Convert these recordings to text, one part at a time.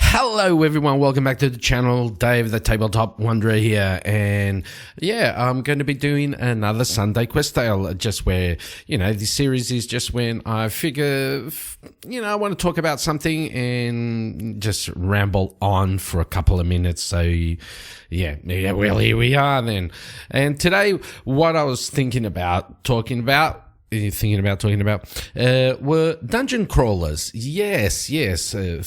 Hello everyone, welcome back to the channel. Dave the Tabletop Wanderer here, and yeah, I'm going to be doing another Sunday quest tale, just where, this series is just when I figure, I want to talk about something and just ramble on for a couple of minutes. So yeah, well, here we are then. And today, what I was talking about were dungeon crawlers. Yes.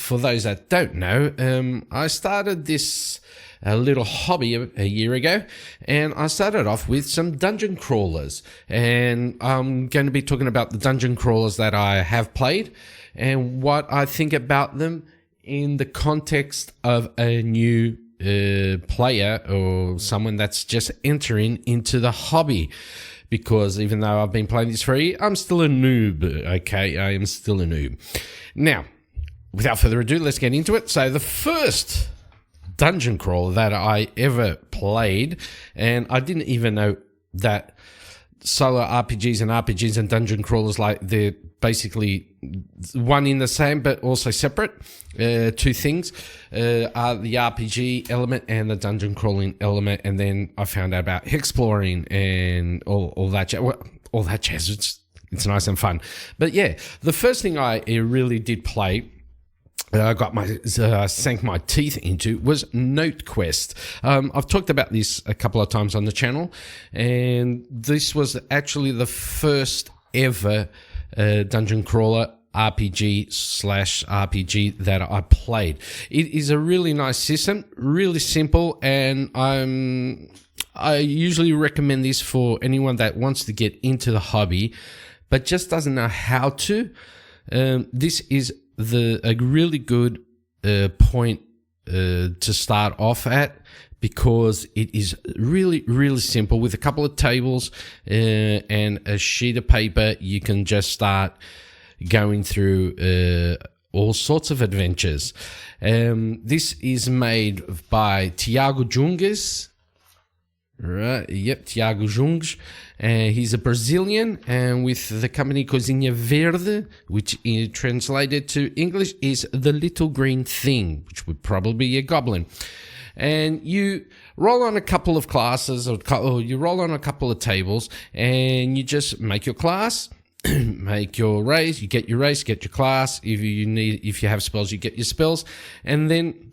For those that don't know, I started this little hobby a year ago, and I started off with some dungeon crawlers. And I'm going to be talking about the dungeon crawlers that I have played and what I think about them in the context of a new player or someone that's just entering into the hobby. Because even though I've been playing this for a year, I'm still a noob, okay? I am still a noob. Now, without further ado, let's get into it. So the first dungeon crawler that I ever played, and I didn't even know that SoloRPGs and dungeon crawlers, like, they're basically one in the same but also separate. Two things are the RPG element and the dungeon crawling element, and then I found out about exploring and all that jazz. It's nice and fun. But yeah, the first thing I really did play, sank my teeth into, was Note Quest. I've talked about this a couple of times on the channel, and this was actually the first ever dungeon crawler RPG that I played. It is a really nice system, really simple, and I usually recommend this for anyone that wants to get into the hobby but just doesn't know how to. This is a really good point to start off at, because it is really, really simple. With a couple of tables and a sheet of paper, you can just start going through all sorts of adventures. This is made by Tiago Junges. Right, yep, Tiago Junges. He's a Brazilian, and with the company Cozinha Verde, which translated to English is The Little Green Thing, which would probably be a goblin. And you roll on a couple of classes, or you roll on a couple of tables, and you just make your class, make your race. You get your race, get your class. If you have spells, you get your spells, and then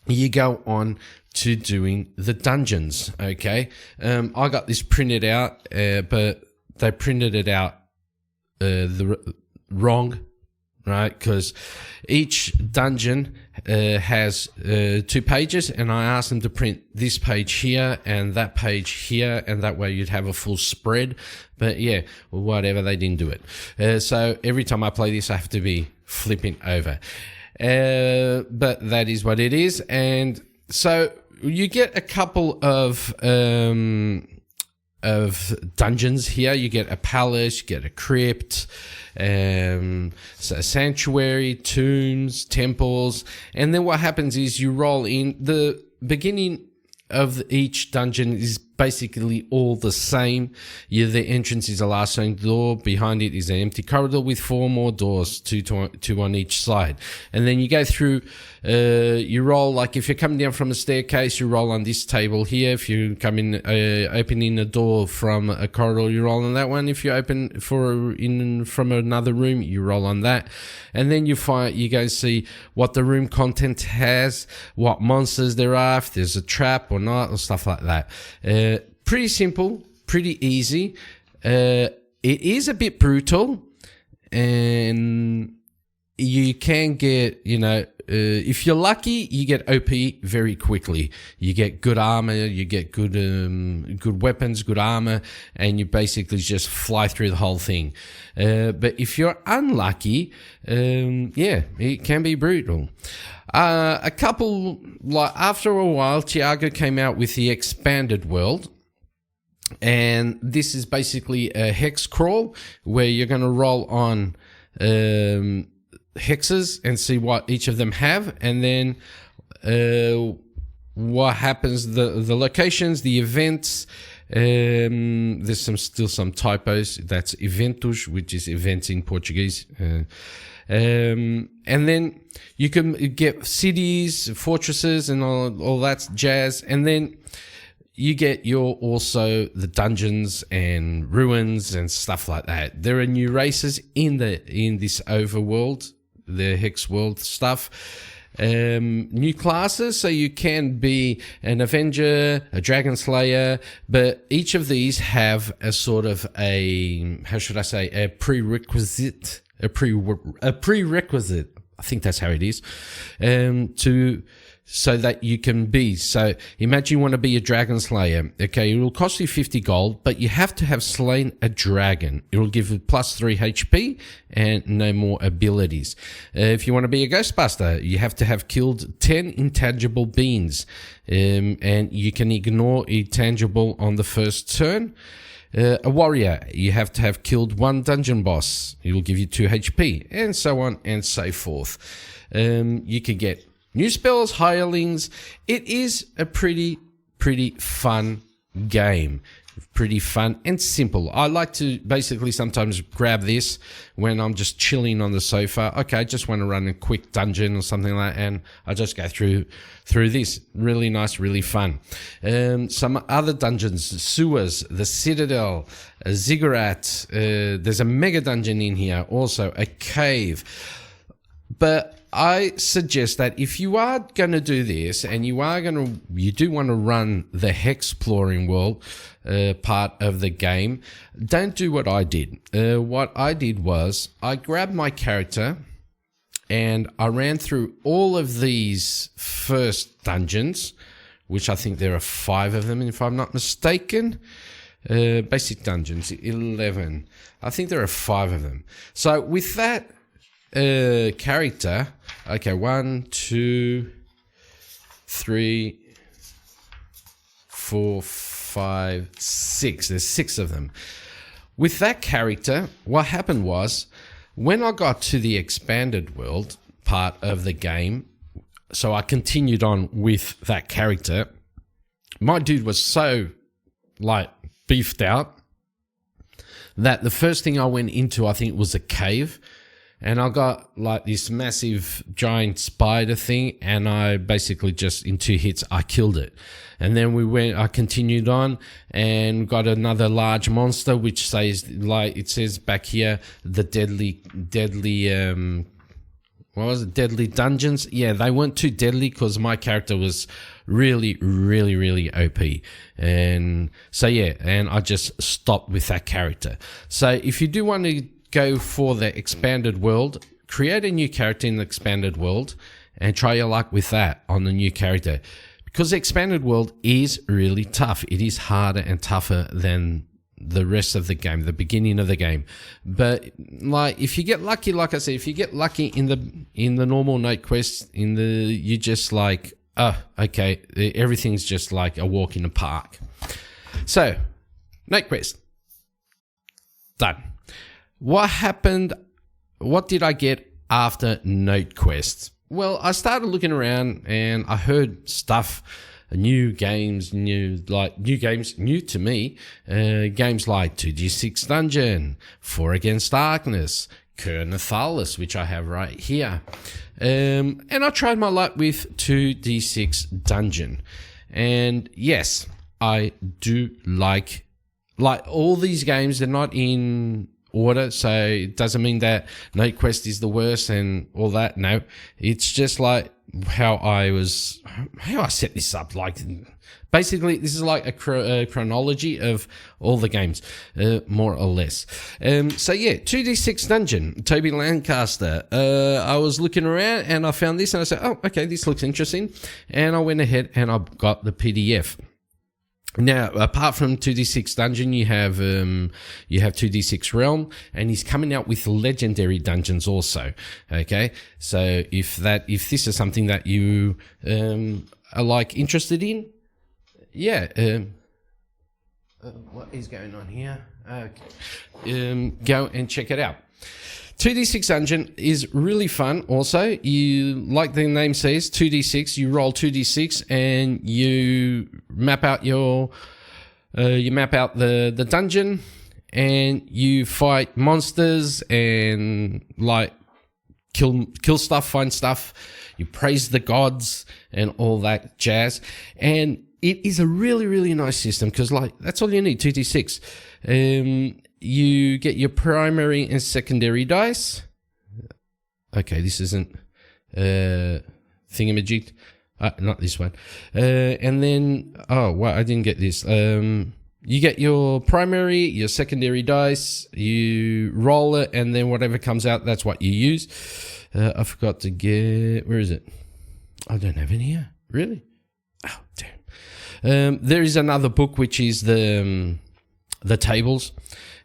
you go on to doing the dungeons. Okay, I got this printed out, but they printed it out wrong. Right, because each dungeon has 2 pages, and I asked them to print this page here and that page here, and that way you'd have a full spread. But yeah, whatever, they didn't do it. So every time I play this, I have to be flipping over. But that is what it is. And so you get a couple of dungeons here. You get a palace, you get a crypt, so a sanctuary, tombs, temples, and then what happens is you roll in. The beginning of each dungeon is basically all the same. The entrance is a last stone door. Behind it is an empty corridor with 4 more doors, two on each side. And then you go through, you roll, like if you're coming down from a staircase, you roll on this table here. If you come in, opening a door from a corridor, you roll on that one. If you open from another room, you roll on that. And then you go see what the room content has, what monsters there are, if there's a trap or not, or stuff like that. Pretty simple, pretty easy. It is a bit brutal, and you can get, if you're lucky, you get OP very quickly. You get good armor, you get good weapons, good armor, and you basically just fly through the whole thing. But if you're unlucky, it can be brutal. After a while, Tiago came out with the expanded world. And this is basically a hex crawl where you're going to roll on hexes and see what each of them have, and then what happens, the locations, the events, There's still some typos. That's eventos, which is events in Portuguese. And then you can get cities, fortresses, and all that jazz. And then you get also the dungeons and ruins and stuff like that. There are new races in this overworld, the Hex world stuff. New classes, so you can be an Avenger, a Dragon Slayer, but each of these have a sort of a prerequisite. A prerequisite, I think that's how it is, so that you can be. So imagine you want to be a Dragon Slayer. Okay, it will cost you 50 gold, but you have to have slain a dragon. It will give you plus 3 HP and no more abilities. If you want to be a Ghostbuster, you have to have killed 10 intangible beings, and you can ignore intangible on the first turn. A warrior, you have to have killed 1 dungeon boss. It will give you 2 HP, and so on and so forth. You can get new spells, hirelings. It is a pretty fun game. Pretty fun and simple. I like to basically sometimes grab this when I'm just chilling on the sofa. Okay, I just want to run a quick dungeon or something like that, and I just go through this. Really nice, really fun. Some other dungeons, sewers, the Citadel, a ziggurat. There's a mega dungeon in here, also a cave. But I suggest that if you are going to do this and you do want to run the Hexploring world part of the game, don't do what I did. What I did was I grabbed my character and I ran through all of these first dungeons, which I think there are 5 of them, if I'm not mistaken. Basic dungeons, 11. I think there are 5 of them. So with that character, okay, 1, 2, 3, 4, 5, 6. There's 6 of them. With that character, what happened was when I got to the expanded world part of the game, so I continued on with that character, my dude was so beefed out that the first thing I went into, I think, was a cave. And I got this massive giant spider thing, and I basically just in 2 hits I killed it. And then I continued on and got another large monster, which says it says back here, the deadly what was it? Deadly dungeons. Yeah, they weren't too deadly because my character was really OP. And so yeah, and I just stopped with that character. So if you do want to go for the expanded world, create a new character in the expanded world and try your luck with that on the new character, because the expanded world is really tough. It is harder and tougher than the rest of the game, the beginning of the game. But if you get lucky, like I said, if you get lucky in the normal night quest, you just okay, everything's just like a walk in the park. So night quest done. What happened? What did I get after Note Quest? Well, I started looking around and I heard stuff, new games new to me. Games like 2D6 Dungeon, 4 Against Darkness, Kernathales, which I have right here. And I tried my luck with 2D6 Dungeon. And yes, I do like all these games. They're not in order, so it doesn't mean that Night Quest is the worst and all that. No, it's just how I set this up. Basically, this is like a chronology of all the games, more or less. So yeah, 2D6 Dungeon, Toby Lancaster. I was looking around and I found this and I said, oh, okay, this looks interesting. And I went ahead and I got the PDF. Now, apart from 2D6 Dungeon, you have 2D6 Realm, and he's coming out with legendary dungeons also. Okay, so if this is something that you are interested in, yeah. What is going on here? Okay. Go and check it out. 2D6 Dungeon is really fun also. You, like the name says, 2D6, you roll 2D6 and you map out your you map out the dungeon, and you fight monsters and like kill stuff, find stuff. You praise the gods and all that jazz. And it is a really, really nice system because like that's all you need, 2d6. You get your primary and secondary dice. Okay, this isn't thingamajig. Not this one. And then, I didn't get this. You get your primary, your secondary dice, you roll it, and then whatever comes out, that's what you use. I forgot to get... Where is it? I don't have it here. Really? Oh, damn. There is another book, which is the tables.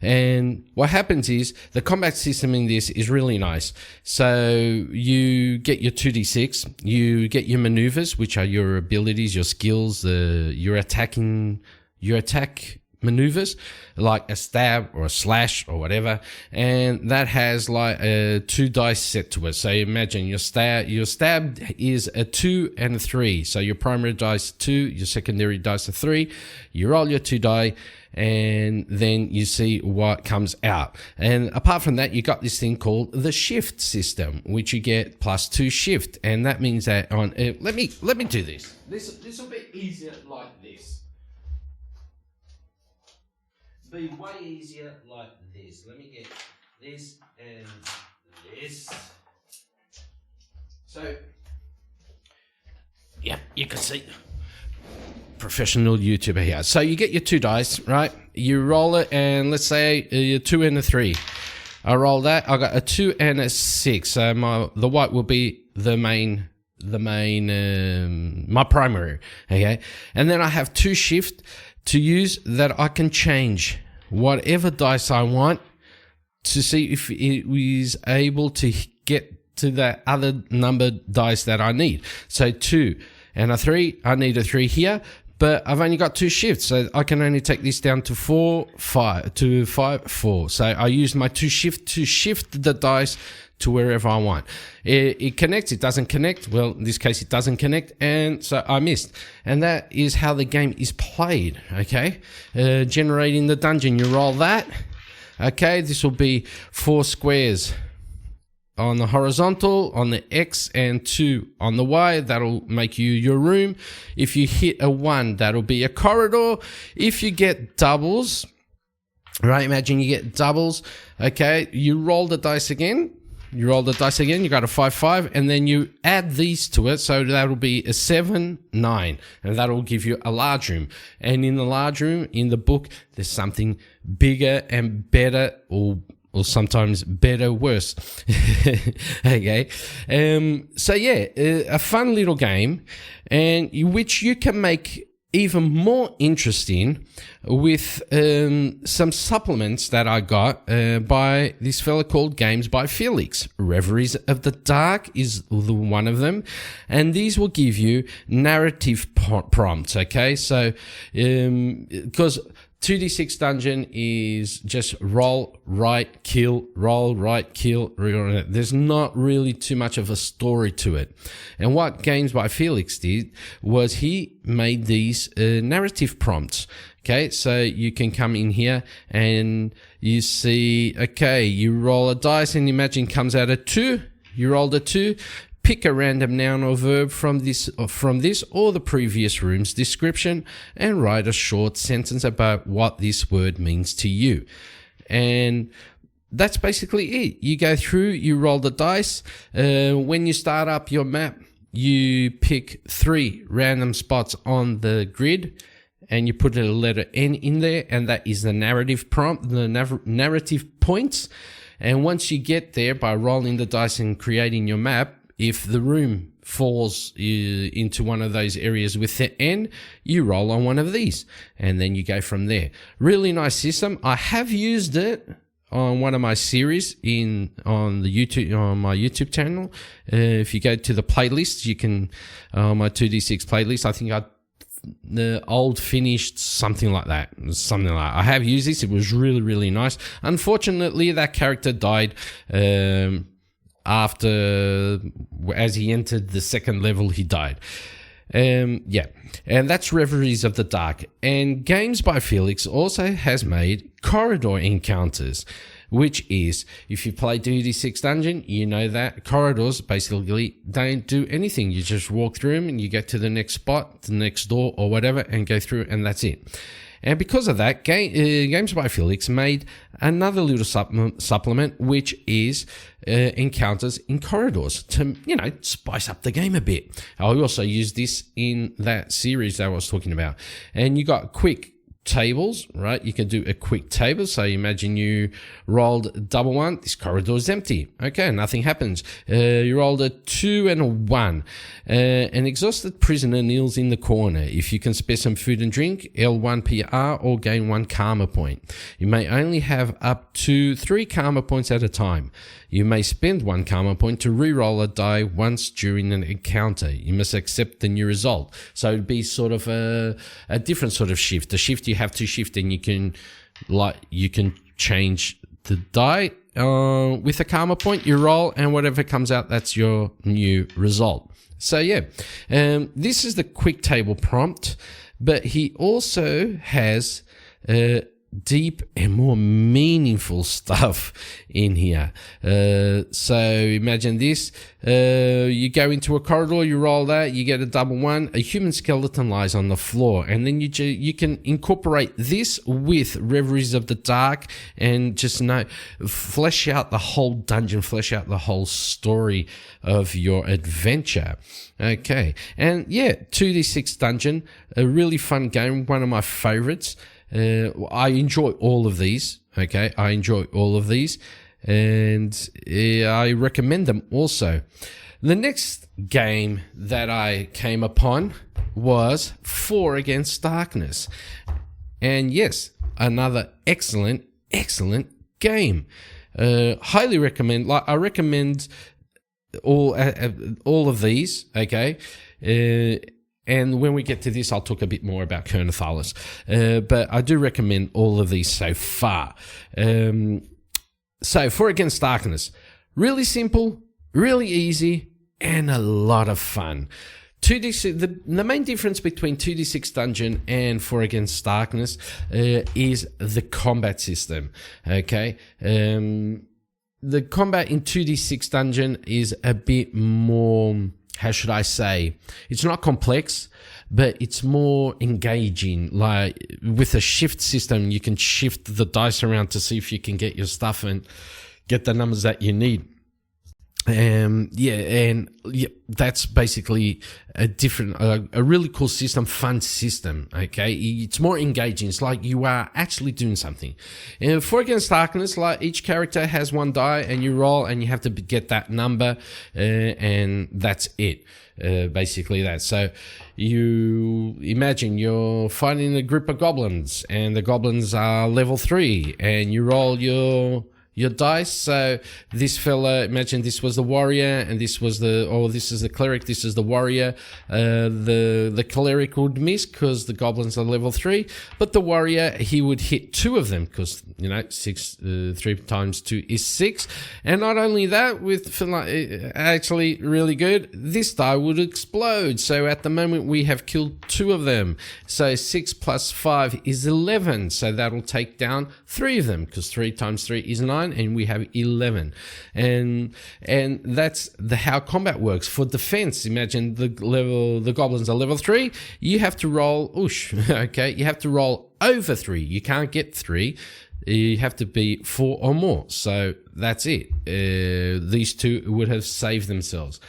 And what happens is the combat system in this is really nice. So you get your 2d6, you get your maneuvers, which are your abilities, your skills, your attack maneuvers, like a stab or a slash or whatever, and that has like a 2 dice set to it. So imagine your stab is a 2 and a 3. So your primary dice 2, your secondary dice are 3. You roll your 2 die, and then you see what comes out. And apart from that, you got this thing called the shift system, which you get +2 shift, and that means that on let me do this. This will be easier like this. Be way easier like this. Let me get this and this. So, yeah, you can see. Professional YouTuber here. So you get your 2 dice, right? You roll it, and let's say a 2 and a 3. I roll that. I got a 2 and a 6. So the white will be my primary. Okay, and then I have 2 shift to use that I can change whatever dice I want to see if it is able to get to that other numbered dice that I need. So 2 and a 3, I need a 3 here, but I've only got 2 shifts, so I can only take this down to 4, 5, to 5, 4. So I use my 2 shift to shift the dice to wherever I want. It connects, it doesn't connect. Well, in this case, it doesn't connect, and so I missed. And that is how the game is played, okay? Generating the dungeon, you roll that. Okay, this will be 4 squares on the horizontal, on the X, and 2 on the Y. That'll make you your room. If you hit a 1, that'll be a corridor. If you get doubles, right, imagine you get doubles, okay, you roll the dice again. You roll the dice again, you got a 5, 5, and then you add these to it, so that'll be a 7, 9, and that'll give you a large room. And in the large room, in the book, there's something bigger and better, or sometimes better, worse. Okay. So yeah, a fun little game, and which you can make even more interesting with some supplements that I got by this fella called Games by Felix. Reveries of the Dark is one of them, and these will give you narrative prompts, okay? So, because 2d6 dungeon is just roll, right, kill, roll, right, kill. There's not really too much of a story to it. And what Games by Felix did was he made these narrative prompts. Okay, so you can come in here and you see, okay, you roll a dice and imagine comes out a 2. You rolled a 2. Pick a random noun or verb from this or the previous room's description and write a short sentence about what this word means to you. And that's basically it. You go through, you roll the dice. When you start up your map, you pick 3 random spots on the grid and you put a letter N in there, and that is the narrative prompt, the narrative points. And once you get there by rolling the dice and creating your map, if the room falls into one of those areas with the N, you roll on one of these, and then you go from there. Really nice system. I have used it on one of my series on my YouTube channel. If you go to the playlists, you can my 2d6 playlist. I think the old finished something like that. I have used this. It was really, really nice. Unfortunately, that character died. After, as he entered the second level, he died. Yeah, and that's Reveries of the Dark. And Games by Felix also has made corridor encounters, which is, if you play 2D6 Dungeon, you know that corridors basically don't do anything. You just walk through them and you get to the next spot, the next door or whatever, and go through, and that's it. And because of that, Games by Felix made another little supplement, which is encounters in corridors to, spice up the game a bit. I also use this in that series that I was talking about. And you got quick tables, right? You can do a quick table. So imagine you rolled double 1. This corridor is empty. Okay, nothing happens. You rolled a 2 and a 1. An exhausted prisoner kneels in the corner. If you can spare some food and drink, L1 PR or gain 1 karma point. You may only have up to 3 karma points at a time. You may spend 1 karma point to re-roll a die once during an encounter. You must accept the new result. So it'd be sort of a different sort of shift. The shift you have to shift, and you can change the die with a karma point. You roll, and whatever comes out, that's your new result. So yeah, this is the quick table prompt, but he also has deep and more meaningful stuff in here. So imagine this. You go into a corridor, you roll that, you get a double 1, a human skeleton lies on the floor, and then you can incorporate this with Reveries of the Dark and just flesh out the whole dungeon, flesh out the whole story of your adventure. Okay, and yeah, 2D6 Dungeon, a really fun game, one of my favorites. I enjoy all of these. Okay, I enjoy all of these, and I recommend them also. The next game that I came upon was 4 Against Darkness, and yes, another excellent game. Highly recommend. I recommend all of these. Okay. And when we get to this, I'll talk a bit more about Kernathales. But I do recommend all of these so far. So 4 Against Darkness. Really simple, really easy, and a lot of fun. 2D6, the main difference between 2D6 Dungeon and 4 Against Darkness is the combat system. Okay? The combat in 2D6 Dungeon is a bit more... how should I say? It's not complex, but it's more engaging. Like with a shift system, you can shift the dice around to see if you can get your stuff and get the numbers that you need. That's basically a really cool system, fun system. Okay, it's more engaging. It's like you are actually doing something. And 4 Against Darkness, like each character has 1 die, and you roll, and you have to get that number, and that's it. Basically that. So you imagine you're fighting a group of goblins, and the goblins are level 3, and you roll your dice. So this fella, imagine this was the warrior, and this is the cleric, this is the warrior. The cleric would miss because the goblins are level 3, but the warrior, he would hit 2 of them because 3 times 2 is 6. And not only that, with actually really good, this die would explode. So at the moment we have killed 2 of them. So 6 plus 5 is 11. So that'll take down 3 of them because 3 times 3 is 9. And we have 11, and that's how combat works. For defense, imagine the goblins are level 3. You have to roll okay, you have to roll over 3. You can't get 3. You have to be 4 or more. So that's it. These 2 would have saved themselves.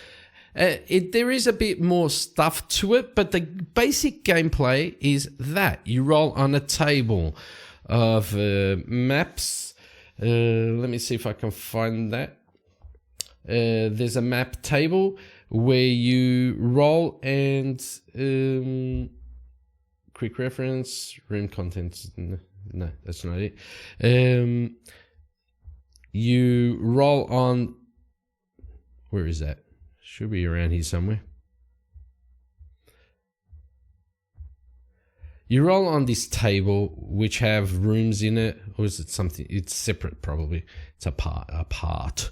There is a bit more stuff to it, but the basic gameplay is that you roll on a table of maps. Let me see if I can find that. There's a map table where you roll and quick reference, room contents. No, that's not it. You roll on. Where is that? Should be around here somewhere. You roll on this table, which have rooms in it, or is it something? It's separate, probably. It's a part.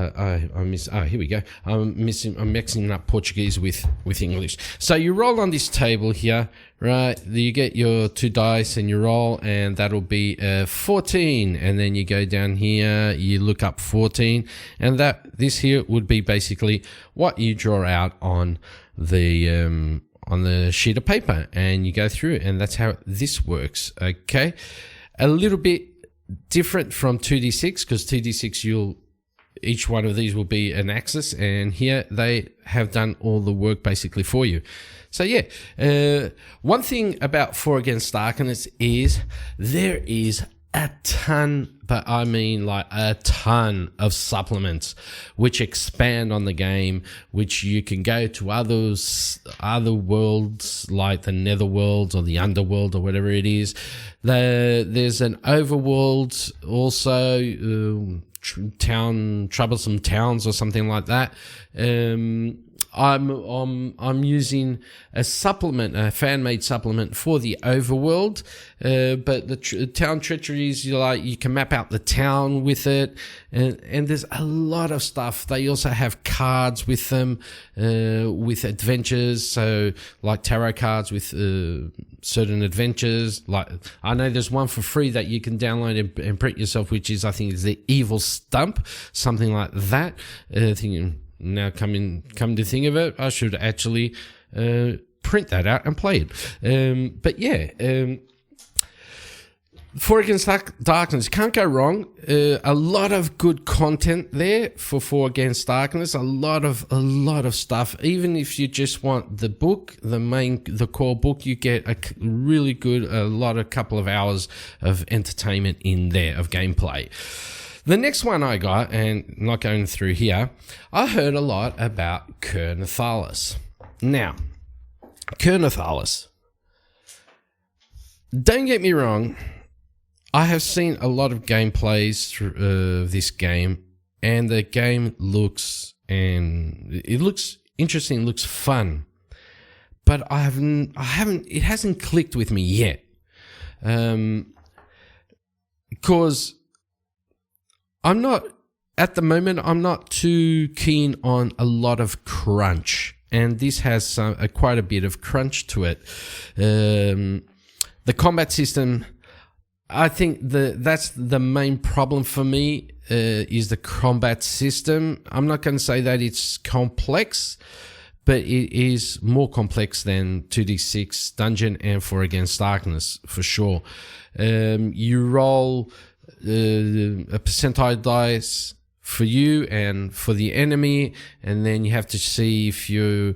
Here we go. I'm mixing up Portuguese with English. So you roll on this table here, right? You get your 2 dice and you roll, and that'll be 14. And then you go down here, you look up 14, and this here would be basically what you draw out on the sheet of paper, and you go through it, and that's how this works. Okay, a little bit different from 2d6, because 2d6 each one of these will be an axis, and here they have done all the work basically for you. So yeah, one thing about 4 Against Darkness is there is a ton, but I mean like a ton of supplements which expand on the game, which you can go to other worlds like the Netherworld or the Underworld or whatever it is. There's an overworld also, troublesome towns or something like that. I'm using a supplement, a fan-made supplement for the overworld, but the town treacheries, you can map out the town with it, and there's a lot of stuff. They also have cards with them, with adventures, so like tarot cards with certain adventures. Like I know there's one for free that you can download and print yourself, which is, I think, is the Evil Stump, something like that. Now, come to think of it, I should actually print that out and play it. But yeah, 4 Against Darkness, can't go wrong. A lot of good content there for 4 Against Darkness. A lot of stuff. Even if you just want the book, the core book, you get a really good, couple of hours of entertainment in there, of gameplay. The next one I got, and not going through here, I heard a lot about Kernathales. Now, Kernathales, don't get me wrong, I have seen a lot of gameplays through this game, and the game looks interesting, looks fun, but it hasn't clicked with me yet, because I'm not too keen on a lot of crunch, and this has quite a bit of crunch to it. The combat system, I think that's the main problem for me, is the combat system. I'm not going to say that it's complex, but it is more complex than 2d6 Dungeon and 4 Against Darkness, for sure. You roll a percentile dice for you and for the enemy, and then you have to see if you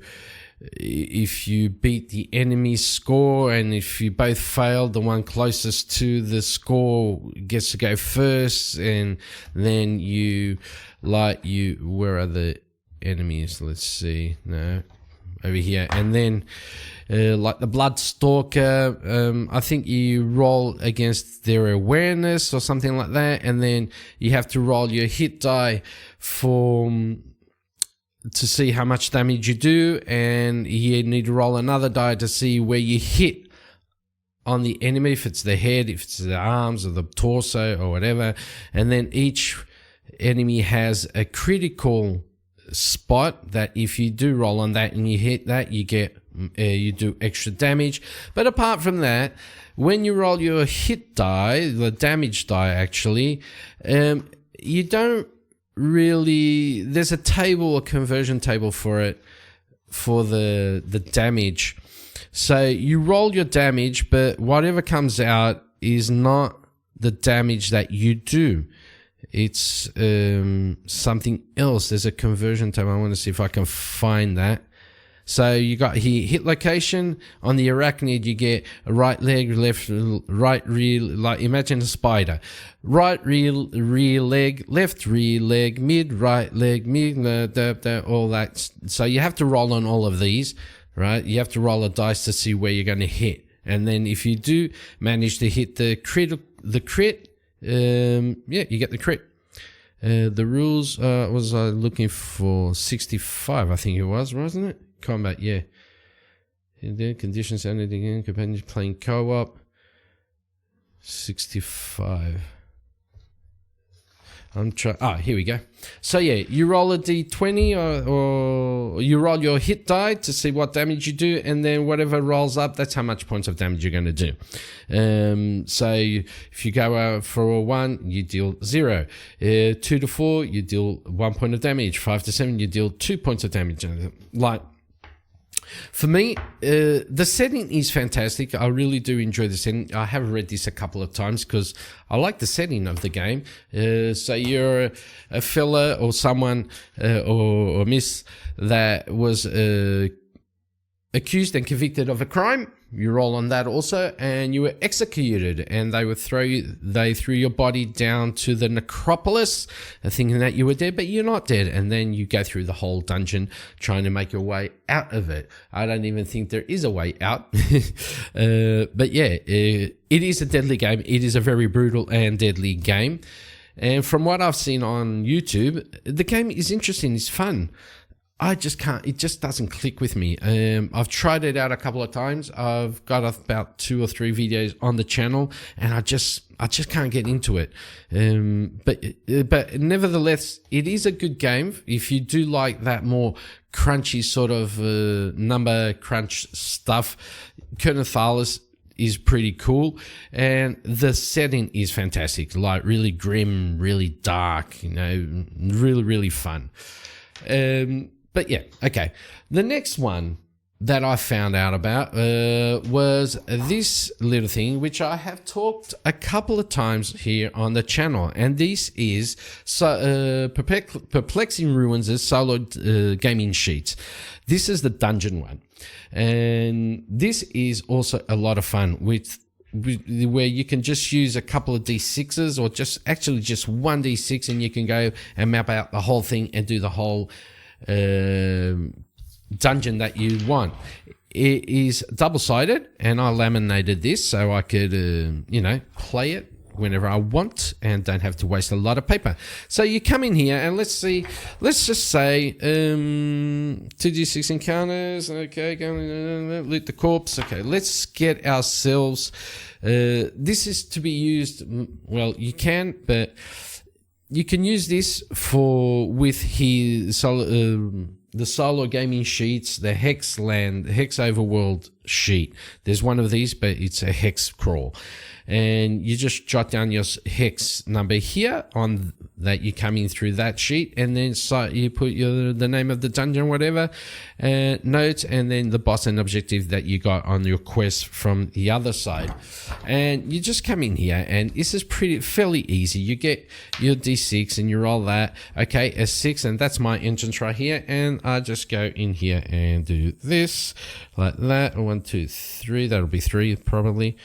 beat the enemy's score, and if you both fail, the one closest to the score gets to go first, and then where are the enemies? Let's see. No, over here. And then like the Bloodstalker, I think you roll against their awareness or something like that, and then you have to roll your hit die to see how much damage you do, and you need to roll another die to see where you hit on the enemy, if it's the head, if it's the arms or the torso or whatever. And then each enemy has a critical spot that if you do roll on that and you hit that, you do extra damage. But apart from that, when you roll your hit die, the damage die actually, you don't really, there's a table, a conversion table for it, for the damage. So you roll your damage, but whatever comes out is not the damage that you do. It's something else. There's a conversion table. I want to see if I can find that. So you got here hit location. On the arachnid, you get a right leg, right rear, like imagine a spider. Right rear leg, left rear leg, mid right leg, mid all that. So you have to roll on all of these, right? You have to roll a dice to see where you're going to hit, and then if you do manage to hit the crit, you get the crit. The rules was looking for 65, I think it was, wasn't it? Combat, yeah. Conditions ended again. Companions playing co-op. 65. Here we go. So yeah, you roll a d20 or you roll your hit die to see what damage you do, and then whatever rolls up, that's how much points of damage you're going to do. So if you go for a 1, you deal 0. 2 to 4, you deal 1 point of damage. 5 to 7, you deal 2 points of damage. Like, for me, the setting is fantastic. I really do enjoy the setting. I have read this a couple of times because I like the setting of the game. So you're a fella or someone or miss that was accused and convicted of a crime. You roll on that also, and you were executed, and they threw your body down to the Necropolis, thinking that you were dead, but you're not dead. And then you go through the whole dungeon trying to make your way out of it. I don't even think there is a way out. But yeah, it is a deadly game. It is a very brutal and deadly game. And from what I've seen on YouTube, the game is interesting. It's fun. I just can't, it just doesn't click with me. I've tried it out a couple of times. I've got about 2 or 3 videos on the channel, and I just can't get into it. But nevertheless, it is a good game. If you do like that more crunchy sort of number crunch stuff, Kernathales is pretty cool, and the setting is fantastic. Like really grim, really dark, really fun. But yeah, okay. The next one that I found out about was this little thing, which I have talked a couple of times here on the channel, and this is Perplexing Ruins' solo gaming sheets. This is the dungeon one, and this is also a lot of fun where you can just use a couple of d6s or just 1 d6, and you can go and map out the whole thing and do the whole dungeon that you want. It is double-sided, and I laminated this so I could play it whenever I want and don't have to waste a lot of paper. So you come in here, and let's just say 2d6 encounters. Okay, loot the corpse. Okay, let's get ourselves this is to be used, well, you can, but you can use this with his the solo gaming sheets, the Hex Overworld sheet. There's one of these, but it's a hex crawl. And you just jot down your hex number here on that you come in through that sheet, and then you put the name of the dungeon, whatever, notes, and then the boss and objective that you got on your quest from the other side. And you just come in here, and this is fairly easy. You get your d6 and you roll that. Okay, a 6, and that's my entrance right here. And I just go in here and do this like that. 1, 2, 3. That'll be 3 probably.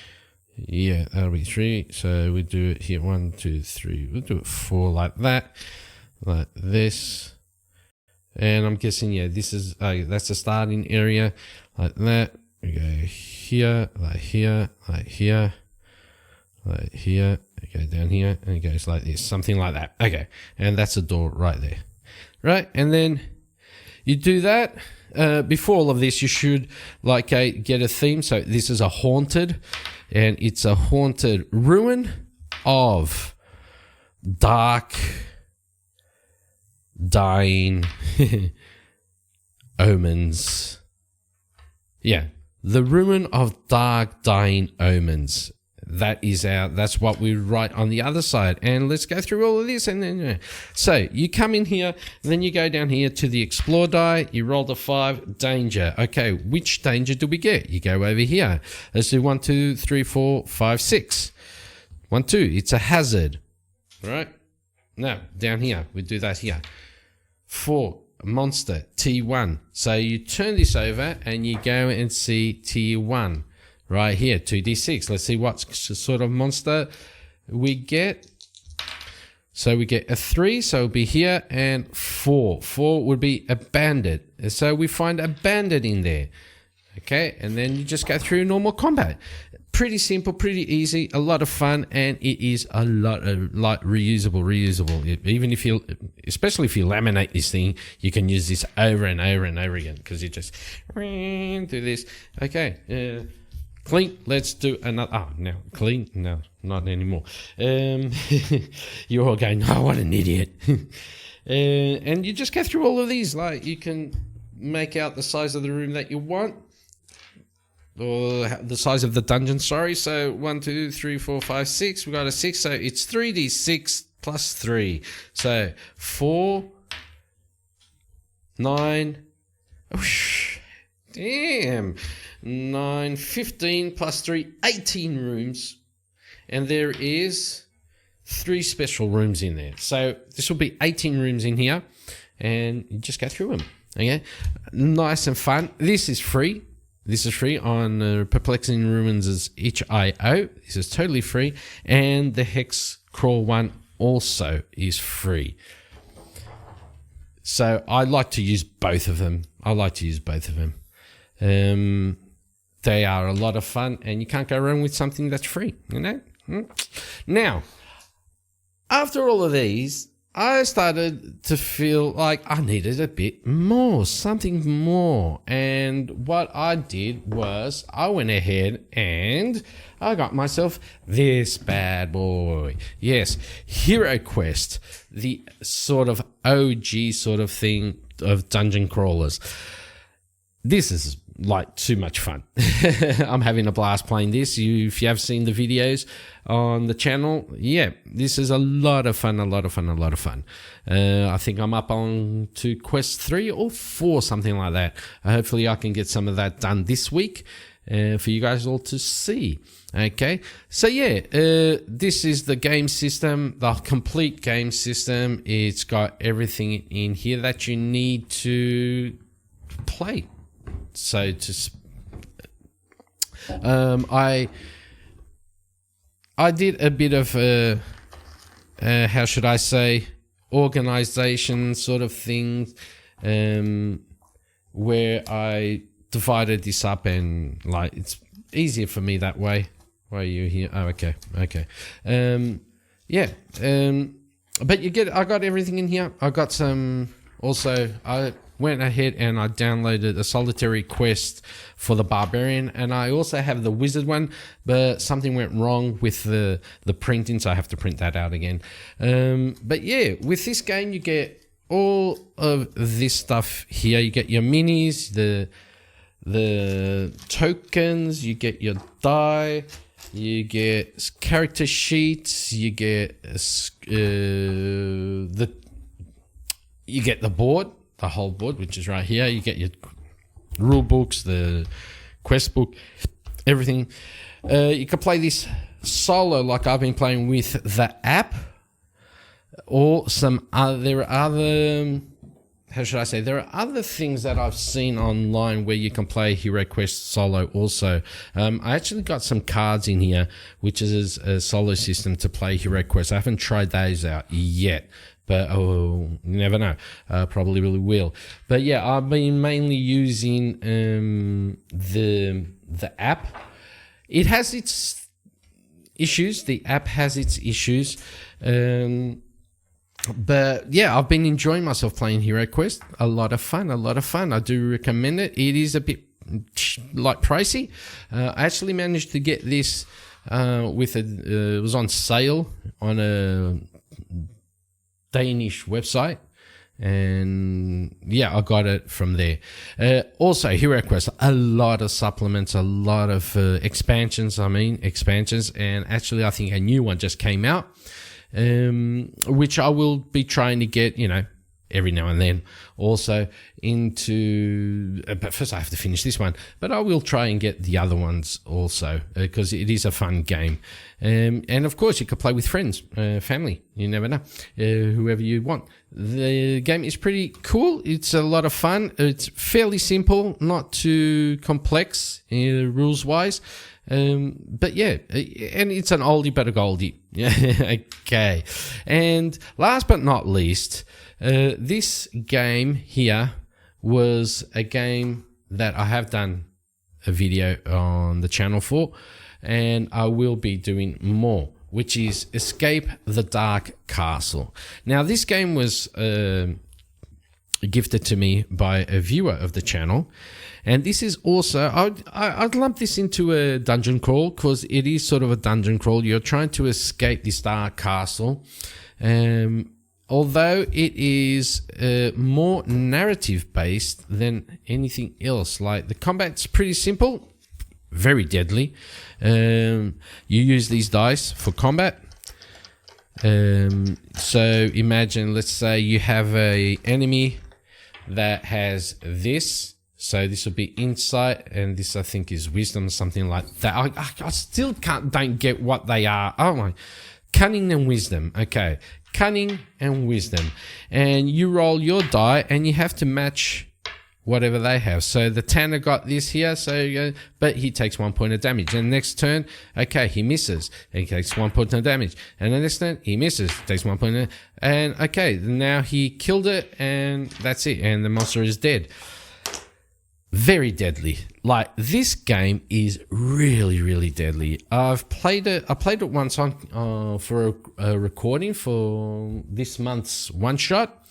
Yeah, that'll be 3. So we do it here. 1, 2, 3. We'll do it 4 like that, like this. And I'm guessing, yeah, this is that's the starting area, like that. We go here, like here, like here, like here. We go down here, and it goes like this, something like that. Okay, and that's a door right there, right? And then you do that. Before all of this, you should get a theme. So this is a haunted, and it's a haunted ruin of dark, dying omens. Yeah, the ruin of dark, dying omens. That's what we write on the other side. And let's go through all of this. And then, so you come in here, and then you go down here to the explore die. You roll the 5, danger. Okay, which danger do we get? You go over here. Let's do 1, 2, 3, 4, 5, 6. 1, 2, it's a hazard. All right. Now, down here, we do that here. 4, monster, T1. So you turn this over, and you go and see T1. Right here, 2d6. Let's see what sort of monster we get. So we get a 3, so it'll be here, and 4. 4 would be a bandit. So we find a bandit in there. Okay, and then you just go through normal combat. Pretty simple, pretty easy, a lot of fun, and it is a lot reusable. Even if especially if you laminate this thing, you can use this over and over and over again, because you just do this. Okay, clean. Let's do another. Oh, no, clean. No, not anymore. You're all going, oh, what an idiot. And you just go through all of these. Like, you can make out the size of the room that you want, or the size of the dungeon. Sorry. So 1, 2, 3, 4, 5, 6. We got a 6. So it's 3d6 plus 3. So 4, 9. Whoosh, damn. 9, 15 plus 3, 18 rooms. And there is 3 special rooms in there. So this will be 18 rooms in here, and you just go through them. Okay, nice and fun. This is free. This is free on Perplexing Ruins' itch.io. This is totally free, and the Hex Crawl one also is free. So I like to use both of them. They are a lot of fun, and you can't go wrong with something that's free, you know? Now, after all of these, I started to feel like I needed a bit more, something more. And what I did was I went ahead and I got myself this bad boy. Yes, Hero Quest, the sort of OG sort of thing of dungeon crawlers. This is like too much fun. I'm having a blast playing this. If you have seen the videos on the channel, yeah, this is a lot of fun. I think I'm up on to quest 3 or 4, something like that. Hopefully I can get some of that done this week for you guys all to see. Okay, so yeah, this is the game system, the complete game system. It's got everything in here that you need to play. So I did a bit of how should I say, organization sort of thing, where I divided this up, and like it's easier for me that way. Why are you here? Oh, okay. Yeah. But I got everything in here. I got some. Also, I went ahead and I downloaded a solitary quest for the barbarian, and I also have the wizard one, but something went wrong with the printing, so I have to print that out again. But yeah, with this game you get all of this stuff here. You get your minis, the tokens, you get your die, you get character sheets, you get the board, the whole board, which is right here. You get your rule books, the quest book, everything. You can play this solo like I've been playing with the app, or some other, there are other, how should I say, there are other things that I've seen online where you can play Hero Quest solo also. I actually got some cards in here, which is a solo system to play Hero Quest. I haven't tried those out yet, but you never know. Probably really will. But yeah, I've been mainly using the app. It has its issues. The app has its issues. But yeah, I've been enjoying myself playing Hero Quest. A lot of fun. I do recommend it. It is a bit like pricey. I actually managed to get this it was on sale on a Danish website, and yeah, I got it from there. Also, Hero Quest, a lot of supplements, a lot of expansions, and actually I think a new one just came out, which I will be trying to get, every now and then also into, but first I have to finish this one, but I will try and get the other ones also, because it is a fun game. And of course you can play with friends, family, you never know, whoever you want. The game is pretty cool. It's a lot of fun. It's fairly simple, not too complex rules wise. But yeah, and it's an oldie but a goldie. Okay. And last but not least, this game here was a game that I have done a video on the channel for, and I will be doing more, which is Escape the Dark Castle. Now, this game was gifted to me by a viewer of the channel. And this is also, I'd lump this into a dungeon crawl, because it is sort of a dungeon crawl. You're trying to escape this dark castle. Although it is more narrative based than anything else. Like, the combat's pretty simple, very deadly. You use these dice for combat. So imagine, let's say you have a enemy that has this. So this would be insight, and this I think is wisdom, something like that. I still don't get what they are. Oh my, cunning and wisdom. Okay, cunning and wisdom, and you roll your die, and you have to match whatever they have. So the Tanner got this here, so but he takes 1 point of damage. And next turn, okay, he misses, and he takes 1 point of damage. And the next turn, he misses, takes 1 point, and okay, now he killed it, and that's it, and the monster is dead. Very deadly. Like, this game is really, really deadly. I've played it. I played it once on for a recording for this month's one shot,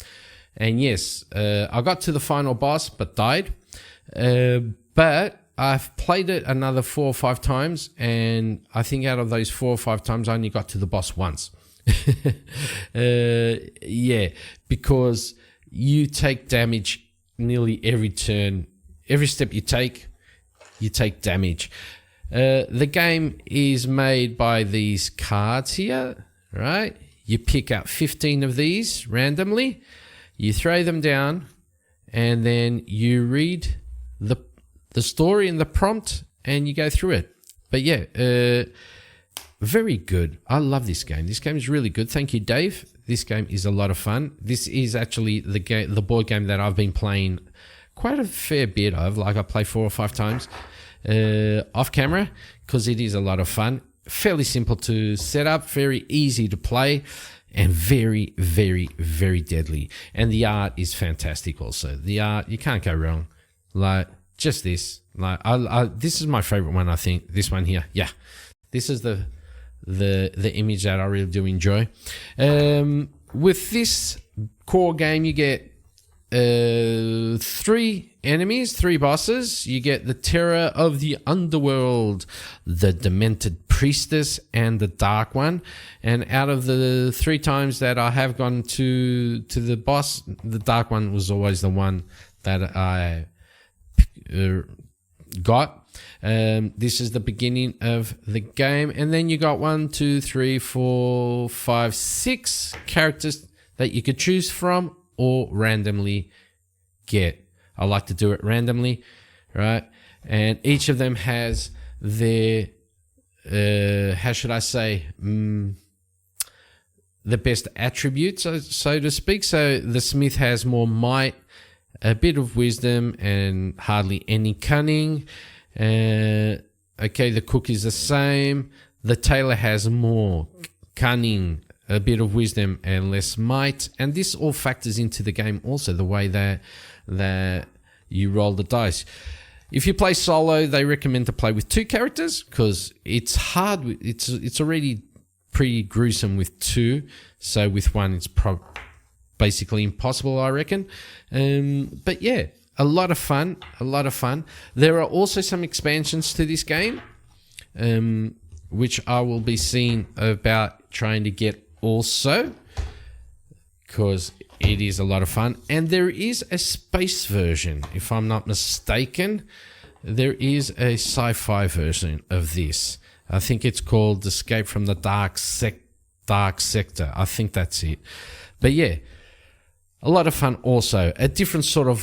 and yes, I got to the final boss but died. But I've played it another 4 or 5 times, and I think out of those 4 or 5 times, I only got to the boss once. Yeah, because you take damage nearly every turn. Every step you take damage. The game is made by these cards here, right? You pick out 15 of these randomly, you throw them down, and then you read the story and the prompt, and you go through it. But yeah, very good. I love this game. This game is really good. Thank you, Dave. This game is a lot of fun. This is actually the board game that I've been playing quite a fair bit of. Like, I play 4 or 5 times off camera, because it is a lot of fun. Fairly simple to set up, very easy to play, and very, very, very deadly. And the art is fantastic also. The art, you can't go wrong. Like, just this. Like, this is my favorite one, I think. This one here. Yeah. This is the image that I really do enjoy. With this core game, you get 3 enemies, 3 bosses. You get the Terror of the Underworld, the Demented Priestess, and the Dark One. And out of the 3 times that I have gone to the boss, the Dark One was always the one that I got. This is the beginning of the game, and then you got 1, 2, 3, 4, 5, 6 characters that you could choose from or randomly get. I like to do it randomly, right? And each of them has their, how should I say, the best attributes, so to speak. So the Smith has more might, a bit of wisdom, and hardly any cunning. Okay, the Cook is the same. The Tailor has more cunning, a bit of wisdom, and less might. And this all factors into the game also, the way that you roll the dice. If you play solo, they recommend to play with 2 characters, because it's hard. It's already pretty gruesome with 2. So with 1, it's basically impossible, I reckon. But yeah, a lot of fun. There are also some expansions to this game, which I will be seeing about trying to get also, because it is a lot of fun. And there is a space version, if I'm not mistaken. There is a sci-fi version of this. I think it's called Escape from the Dark Sector. I think that's it. But yeah, a lot of fun also. A different sort of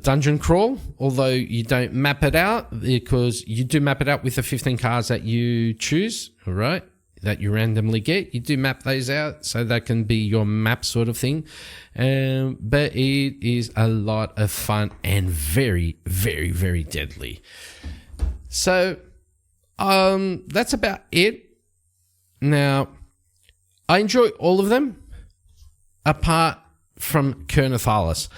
dungeon crawl, although you don't map it out, because you do map it out with the 15 cards that you choose, all right, that you randomly get. You do map those out, so that can be your map sort of thing. But it is a lot of fun and very, very, very deadly. So that's about it. Now, I enjoy all of them, apart from Kernathales.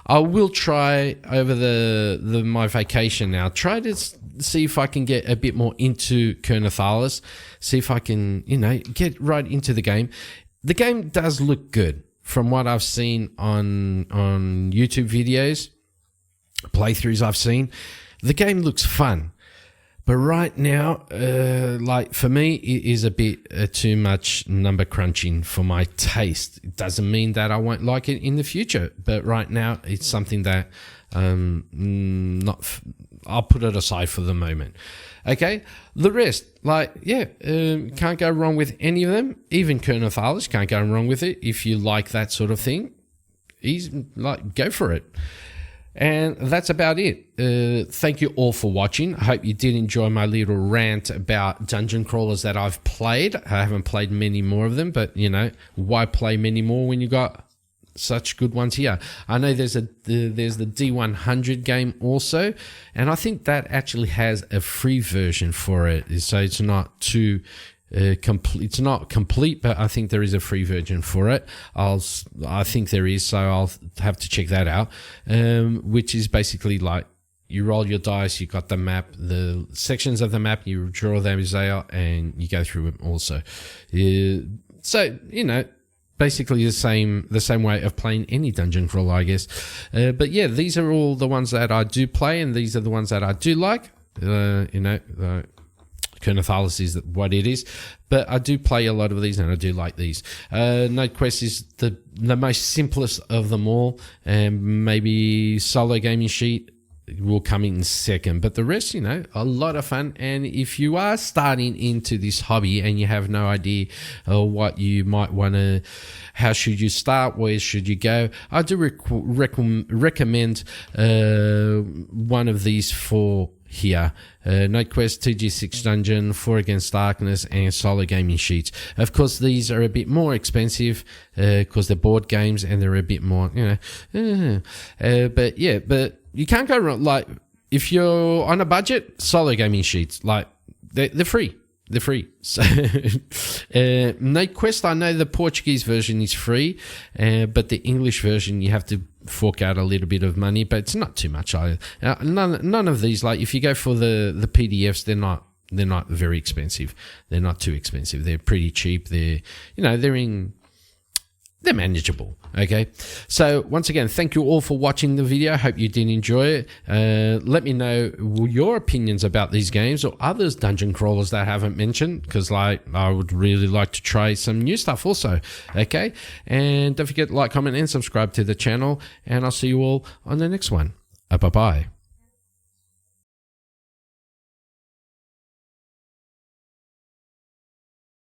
I will try over my vacation now, try to see if I can get a bit more into Kernathales, see if I can, get right into the game. The game does look good. from what I've seen on YouTube videos, playthroughs I've seen, the game looks fun. But right now, like for me, it is a bit too much number crunching for my taste. It doesn't mean that I won't like it in the future, but right now it's something that I'll put it aside for the moment. Okay, the rest, can't go wrong with any of them. Even Kernathales, can't go wrong with it. If you like that sort of thing, go for it. And that's about it. Thank you all for watching. I hope you did enjoy my little rant about dungeon crawlers that I've played. I haven't played many more of them, but why play many more when you got such good ones here? I know there's the D100 game also, and I think that actually has a free version for it, so it's not too complete. It's not complete, but I think there is a free version for it. I think there is, so I'll have to check that out. Which is basically like you roll your dice, you got the map, the sections of the map, you draw them out, and you go through them also. So basically the same way of playing any dungeon crawler, I guess. But yeah, these are all the ones that I do play, and these are the ones that I do like. Kernathales is what it is, but I do play a lot of these, and I do like these. Night Quest is the most simplest of them all, and maybe Solo Gaming Sheet will come in second, but the rest, a lot of fun. And if you are starting into this hobby and you have no idea what you might want to, how should you start, where should you go, I do recommend one of these four here: Night Quest, TG6 Dungeon, 4 Against Darkness, and Solo Gaming Sheets. Of course, these are a bit more expensive because they're board games and they're a bit more, but you can't go wrong. Like, if you're on a budget, Solo Gaming Sheets, they're free. They're free. So, Night Quest, I know the Portuguese version is free, but the English version, you have to fork out a little bit of money, but it's not too much. None of these, if you go for the PDFs, they're not very expensive. They're not too expensive. They're pretty cheap. They're manageable. Okay, so once again, thank you all for watching the video. I hope you did enjoy it. Let me know your opinions about these games or others dungeon crawlers that I haven't mentioned, because I would really like to try some new stuff also. Okay, and don't forget to like, comment, and subscribe to the channel, and I'll see you all on the next one. Bye bye.